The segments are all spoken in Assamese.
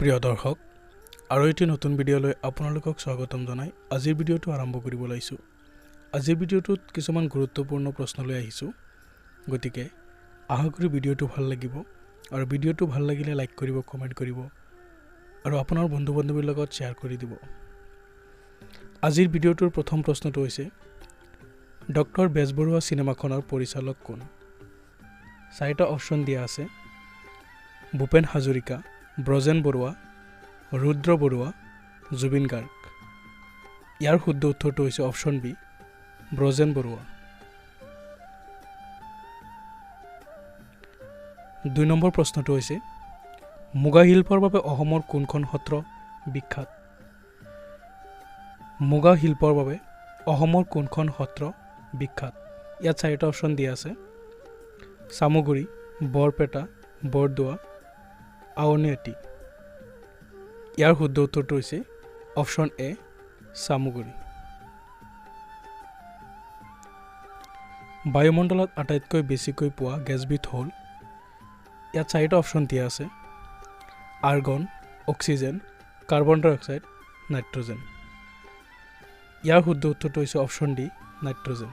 প্ৰিয় দৰ্শক আৰু এটি নতুন ভিডিঅ'লৈ আপোনালোকক স্বাগতম জনাই আজিৰ ভিডিঅ'টো আৰম্ভ কৰিব লৈছোঁ। আজিৰ ভিডিঅ'টোত কিছুমান গুৰুত্বপূৰ্ণ প্ৰশ্ন লৈ আহিছোঁ, গতিকে আশা কৰি ভিডিঅ'টো ভাল লাগিব আৰু ভিডিঅ'টো ভাল লাগিলে লাইক কৰিব, কমেণ্ট কৰিব আৰু আপোনাৰ বন্ধু-বান্ধৱীৰ লগত শ্বেয়াৰ কৰি দিব। আজিৰ ভিডিঅ'টোৰ প্ৰথম প্ৰশ্নটো হৈছে ডক্টৰ বেজবৰুৱা চিনেমাখনৰ পৰিচালক কোন? চাৰিটা অপশ্যন দিয়া আছে: ভূপেন হাজৰিকা, ব্ৰজেন বৰুৱা, ৰুদ্ৰ বৰুৱা, জুবিন গাৰ্গ। ইয়াৰ শুদ্ধ উত্তৰটো হৈছে option B, Brajen Barua. ২ number প্ৰশ্নটো হৈছে মুগা শিল্পৰ বাবে অসমৰ কোনখন সত্ৰ বিখ্যাত? মুগা শিল্পৰ বাবে অসমৰ কোনখন সত্ৰ বিখ্যাত? ইয়াত চাৰিটা অপশ্যন দিয়া আছে: চামগুৰি, বৰপেটা, বৰদোৱা, আউনীআটী। ইয়াৰ শুদ্ধ উত্তৰটো হৈছে অপশ্যন এ, চামগুৰি। বায়ুমণ্ডলত আটাইতকৈ বেছিকৈ পোৱা গেছবিধ হ'ল? ইয়াত চাৰিটা অপশ্যন দিয়া আছে: আৰ্গন, অক্সিজেন, কাৰ্বন ডাই অক্সাইড, নাইট্ৰজেন। ইয়াৰ শুদ্ধ উত্তৰটো হৈছে অপশ্যন ডি, নাইট্ৰজেন।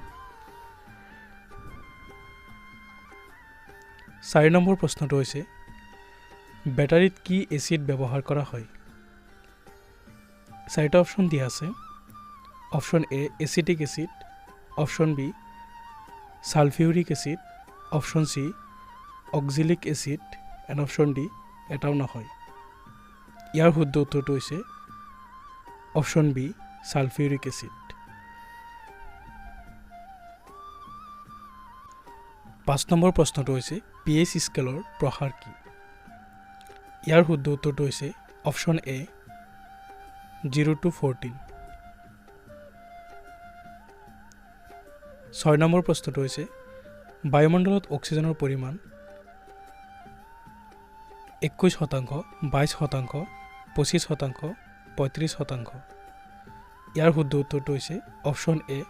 ৪ নম্বৰ প্ৰশ্নটো হৈছে বেটাৰীত কি এচিড ব্যৱহাৰ কৰা হয়? চাৰিটা অপশ্যন দিয়া আছে: option A, acetic acid, option B, sulphuric acid, option C, oxalic acid, and option D, এটাও নহয়। ইয়াৰ শুদ্ধ উত্তৰটো হৈছে option B, sulphuric acid. ৫ number প্ৰশ্নটো হৈছে pH স্কেলৰ প্ৰসাৰ কি? ইয়াৰ শুদ্ধ উত্তৰটো হৈছে অপশ্যন এ, 0 to 14। ৬ নম্বৰ প্ৰশ্নটো হৈছে বায়ুমণ্ডলত অক্সিজেনৰ পৰিমাণ 21%, 22%, 25%, 35%। ইয়াৰ শুদ্ধ উত্তৰটো হৈছে অপশ্যন এ,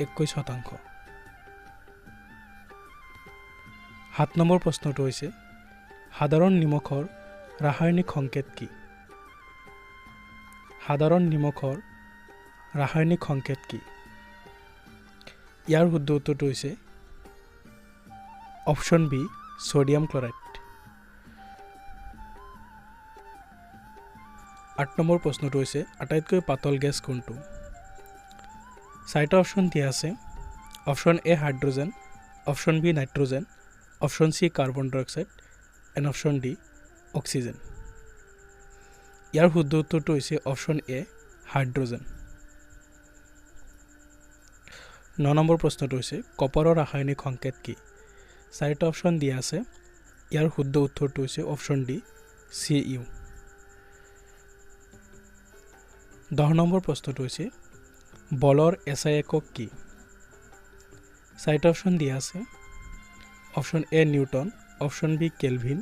21%। ৭ নম্বৰ প্ৰশ্নটো হৈছে সাধাৰণ নিমখৰ ৰাসায়নিক সংকেত কি? সাধাৰণ নিমখৰ ৰাসায়নিক সংকেত কি? ইয়াৰ শুদ্ধ উত্তৰটো হৈছে option B, sodium chloride. ৮ number প্ৰশ্নটো হৈছে আটাইতকৈ পাতল গেছ কোনটো? চাৰিটা অপশ্যন দিয়া আছে: option A, hydrogen, option B, nitrogen, option C, carbon dioxide, and option D, oxygen. ইয়াৰ শুদ্ধ উত্তৰটো হৈছে অপশ্যন এ, হাইড্ৰজেন। ৯ নম্বৰ প্ৰশ্নটো হৈছে কপাৰৰ ৰাসায়নিক সংকেত কি? চাৰিটা অপশ্যন দিয়া আছে। ইয়াৰ শুদ্ধ উত্তৰটো হৈছে অপশ্যন ডি, Cu। ১০ নম্বৰ প্ৰশ্নটো হৈছে বলৰ SI একক কি? চাৰিটা অপশ্যন দিয়া আছে: option A, newton, option B, kelvin,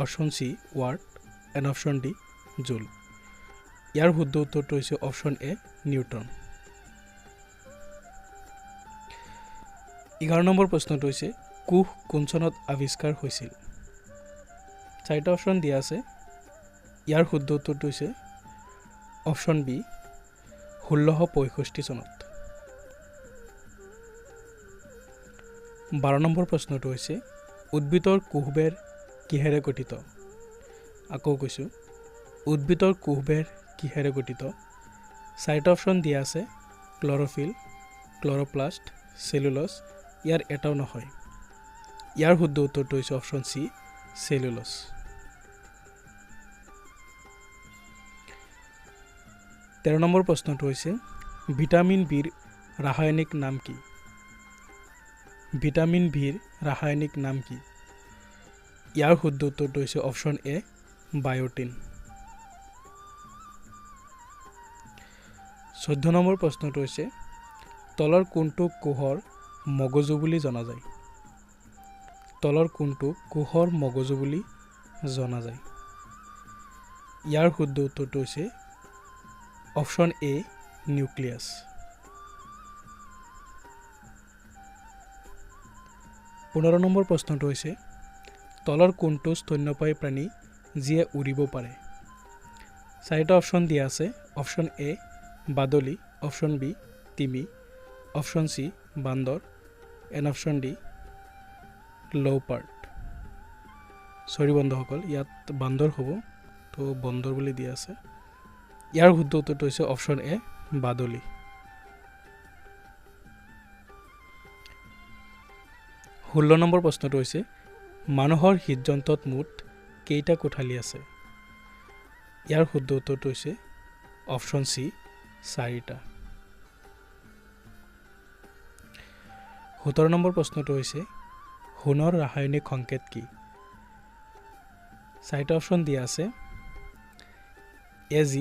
option C, watt, and option D, joule. ইয়াৰ শুদ্ধ উত্তৰটো হৈছে অপশ্যন এ, নিউটন। ১১ নম্বৰ প্ৰশ্নটো হৈছে কোষ কোন চনত আৱিষ্কাৰ হৈছিল? চাৰিটা অপশ্যন দিয়া আছে। ইয়াৰ শুদ্ধ উত্তৰটো হৈছে অপশ্যন বি, ১৬৬৫ চনত। ১২ নম্বৰ প্ৰশ্নটো হৈছে উদ্ভিদৰ কোষবেৰ কিহেৰে গঠিত? আকৌ কৈছোঁ, উদ্ভিদৰ কোষবেৰ কিহেৰে গঠিত? চাৰিটা অপশ্যন দিয়া আছে: ক্লৰ'ফিল, ক্লৰ'প্লাষ্ট, চেলুলছ। ইয়াৰ এটাও নহয়। ইয়াৰ শুদ্ধ উত্তৰটো হৈছে অপশ্যন চি, চেলুলছ। ১৩ নম্বৰ প্ৰশ্নটো হৈছে ভিটামিন বিৰ ৰাসায়নিক নাম কি? ভিটামিন বিৰ ৰাসায়নিক নাম কি? ইয়াৰ শুদ্ধ উত্তৰটো হৈছে অপশ্যন এ, বায়'টিন। ১৪ নম্বৰ প্ৰশ্নটো হৈছে তলৰ কোনটো কোষৰ মগজু বুলি জনা যায়? তলৰ কোনটো কোষৰ মগজু বুলি জনা যায়? ইয়াৰ শুদ্ধ উত্তৰটো হৈছে অপশ্যন এ, নিউক্লিয়াছ। ১৫ নম্বৰ প্ৰশ্নটো হৈছে তলৰ কোনটো স্তন্যপায়ী প্ৰাণী যিয়ে উৰিব পাৰে? চাৰিটা অপশ্যন দিয়া আছে। অপশ্যন এ বাদুলি, অপশ্যন বি তিমি, অপশ্যন চি বান্দৰ এণ্ড অপশ্যন ডি লৌপাৰ্ড। চৰি বন্ধুসকল, ইয়াত বান্দৰ হ'ব, তো বন্দৰ বুলি দিয়া আছে। ইয়াৰ শুদ্ধ উত্তৰটো হৈছে অপশ্যন এ বাদুলি। ষোল্ল নম্বৰ প্ৰশ্নটো হৈছে মানুহৰ হৃদযন্ত্ৰত মুঠ কেইটা কোঠালি আছে? ইয়াৰ শুদ্ধ উত্তৰটো হৈছে অপশ্যন চি 4টা। 17 নম্বৰ প্ৰশ্নটো হৈছে সোণৰ ৰাসায়নিক সংকেত কি? 4টা অপশ্যন দিয়া আছে। AG,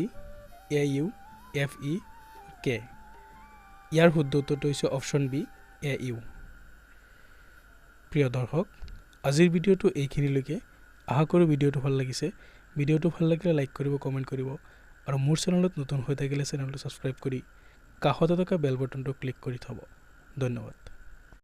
AU, FE, K। ইয়াৰ শুদ্ধ উত্তৰটো হৈছে অপশ্যন বি AU। প্ৰিয় দৰ্শক, আজিৰ ভিডিঅ'টো এইখিনিলৈকে। আশা কৰোঁ ভিডিঅ'টো ভাল লাগিছে। ভিডিঅ'টো ভাল লাগিলে লাইক কৰিব, কমেণ্ট কৰিব আৰু মোৰ চেনেলত নতুন হৈ থাকিলে চেনেলটো ছাবস্ক্ৰাইব কৰি কাষতে থকা বেল বটনটো ক্লিক কৰি থ'ব। ধন্যবাদ।